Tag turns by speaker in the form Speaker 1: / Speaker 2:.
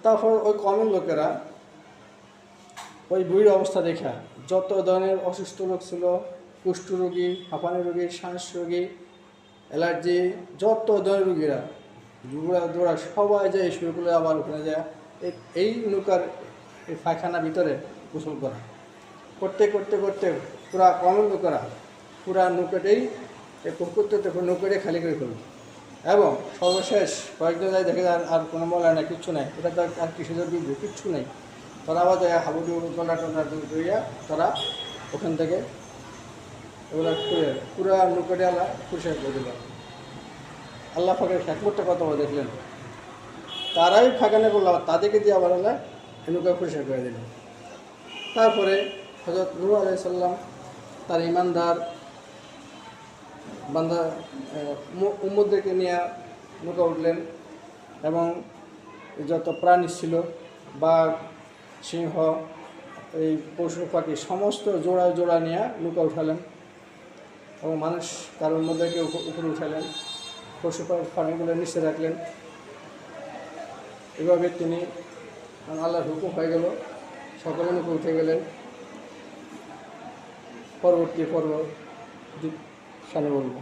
Speaker 1: তারপর ওই কমের লোকেরা ওই বুড়ির অবস্থা দেখা যত ধরনের অসুস্থ লোক ছিল, কুষ্ঠরোগী, হাঁপানি রোগী, শ্বাস রোগী, অ্যালার্জি, যত ধরনের রোগীরা দৌড়া সবাই যায় শুরু করলে আবার ওখানে যায় এই নৌকার এই পায়খানার ভিতরে গোসল করা করতে করতে করতে পুরা কমের লোকেরা পুরা নৌকাটাই করতে নৌকাটাই খালি করে ফেলল। এবং সর্বশেষ কয়েকদিন যায় দেখে আর কোনো ময়লা নাই, কিচ্ছু নাই, এটা তো আর কৃষিদের বিদ্যুৎ কিচ্ছু নেই। তারা আবার যায় হাবুডু টলা টলা ধুইয়া তারা ওখান থেকে ওগুলা পুরা নৌকাটি আল্লাহ পরিষ্কার করে দিল। আল্লাহ ফাঁকের একমতটা কথা দেখলেন, তারাই ফাঁকানে বললাম তাদেরকে দিয়ে আবার আল্লাহ নৌকা পরিষ্কার করে দিলেন। তারপরে হযরত নূহ আলাইহিস সালাম তার ইমানদার বান্দা উম্মতদেরকে নিয়ে নৌকা উঠলেন এবং যত প্রাণী ছিল বাঘ, সিংহ, এই পশু পাখি সমস্ত জোড়া জোড়া নিয়ে নৌকা উঠালেন এবং মানুষ তার অন্যদেরকে উপরে উঠালেন, পশু প্রাণীগুলো নিচে রাখলেন। এভাবে তিনি আল্লাহর হুকুম হয়ে গেল, সকলে নৌকা উঠে গেলেন। পরবর্তী পর্ব সামনে বলব।